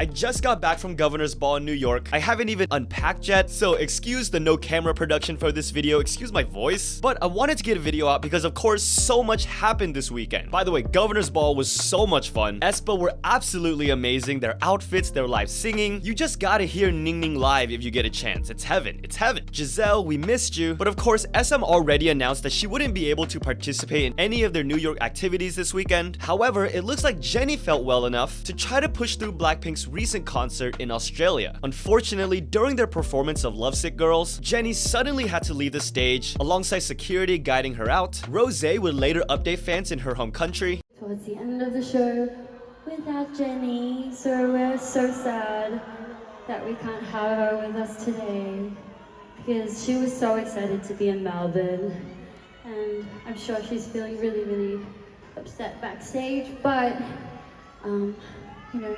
I just got back from Governor's Ball in New York. I haven't even unpacked yet, so excuse the no camera production for this video, excuse my voice. But I wanted to get a video out because of course so much happened this weekend. By the way, Governor's Ball was so much fun. aespa were absolutely amazing. Their outfits, their live singing. You just gotta hear Ning Ning live if you get a chance. It's heaven, it's heaven. Giselle, we missed you. But of course, SM already announced that she wouldn't be able to participate in any of their New York activities this weekend. However, it looks like Jennie felt well enough to try to push through BLACKPINK's recent concert in Australia. Unfortunately, during their performance of Lovesick Girls, Jennie suddenly had to leave the stage alongside security guiding her out. Rosé would later update fans in her home country. Towards the end of the show without Jennie, so we're so sad that we can't have her with us today because she was so excited to be in Melbourne, and I'm sure she's feeling really upset backstage, but you know,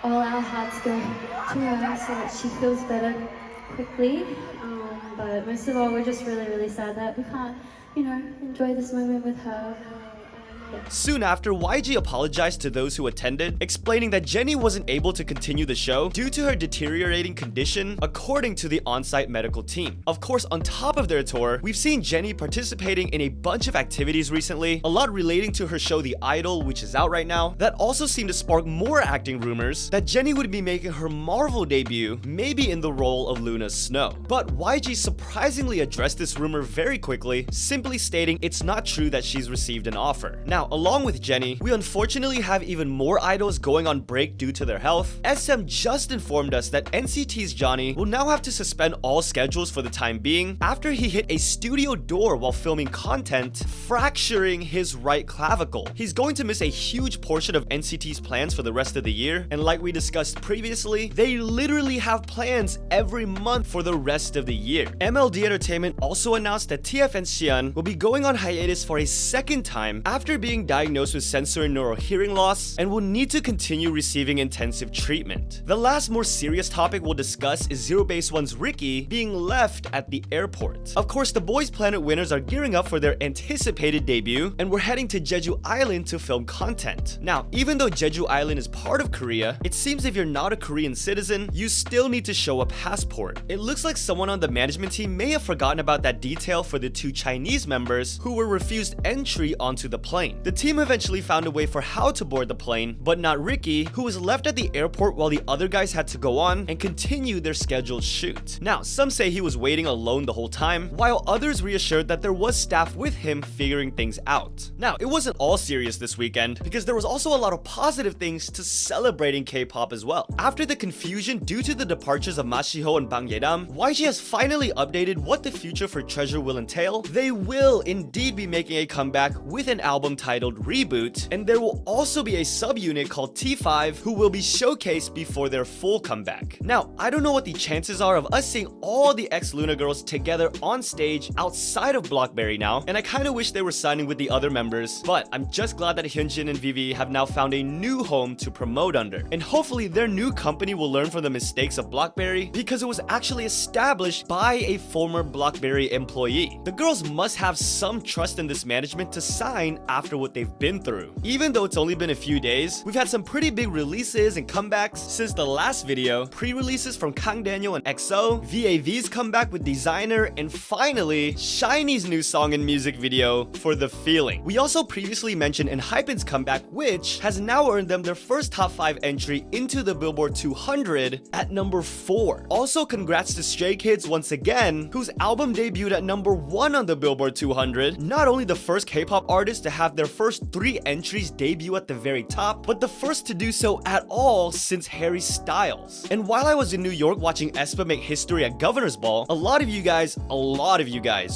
all our hearts go to her so that she feels better quickly, but most of all we're just really sad that we can't, you know, enjoy this moment with her. Soon after, YG apologized to those who attended, explaining that Jennie wasn't able to continue the show due to her deteriorating condition, according to the on-site medical team. Of course, on top of their tour, we've seen Jennie participating in a bunch of activities recently, a lot relating to her show The Idol, which is out right now, that also seemed to spark more acting rumors that Jennie would be making her Marvel debut, maybe in the role of Luna's Snow. But YG surprisingly addressed this rumor very quickly, simply stating it's not true that she's received an offer. Now, along with Jennie, we unfortunately have even more idols going on break due to their health. SM just informed us that NCT's Johnny will now have to suspend all schedules for the time being after he hit a studio door while filming content, fracturing his right clavicle. He's going to miss a huge portion of NCT's plans for the rest of the year, and like we discussed previously, they literally have plans every month for the rest of the year. MLD Entertainment also announced that TF and SIAN will be going on hiatus for a second time after being diagnosed with sensorineural hearing loss and will need to continue receiving intensive treatment. The last more serious topic we'll discuss is ZEROBASEONE's Ricky being left at the airport. Of course, the Boys Planet winners are gearing up for their anticipated debut, and we're heading to Jeju Island to film content. Now, even though Jeju Island is part of Korea, it seems if you're not a Korean citizen, you still need to show a passport. It looks like someone on the management team may have forgotten about that detail for the two Chinese members who were refused entry onto the plane. The team eventually found a way for how to board the plane, but not Ricky, who was left at the airport while the other guys had to go on and continue their scheduled shoot. Now, some say he was waiting alone the whole time, while others reassured that there was staff with him figuring things out. Now, it wasn't all serious this weekend, because there was also a lot of positive things to celebrating K-pop as well. After the confusion due to the departures of Ma Shiho and Bang Yeram, YG has finally updated what the future for Treasure will entail. They will indeed be making a comeback with an album titled Reboot, and there will also be a subunit called T5 who will be showcased before their full comeback. Now, I don't know what the chances are of us seeing all the EX-LOONA girls together on stage outside of Blockberry now, and I kinda wish they were signing with the other members, but I'm just glad that HYUNJIN and VIVI have now found a new home to promote under, and hopefully their new company will learn from the mistakes of Blockberry, because it was actually established by a former Blockberry employee. The girls must have some trust in this management to sign after what they've been through. Even though it's only been a few days, we've had some pretty big releases and comebacks since the last video, pre-releases from Kang Daniel and EXO, VAV's comeback with Designer, and finally, SHINEE's new song and music video for The Feeling. We also previously mentioned ENHYPEN's comeback, which has now earned them their first top 5 entry into the Billboard 200 at number 4. Also, congrats to Stray Kids once again, whose album debuted at number 1 on the Billboard 200, not only the first K-pop artist to have their first 3 entries debut at the very top, but the first to do so at all since Harry Styles. And while I was in New York watching aespa make history at Governor's Ball, a lot of you guys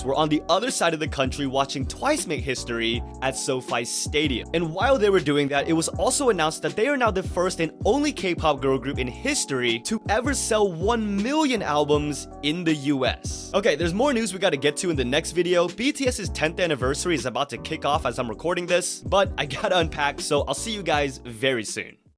were on the other side of the country watching Twice make history at SoFi Stadium. And while they were doing that, it was also announced that they are now the first and only K-pop girl group in history to ever sell 1 million albums in the US. Okay, there's more news we gotta get to in the next video. BTS's 10th anniversary is about to kick off as I'm recording this, but I gotta unpack, so I'll see you guys very soon.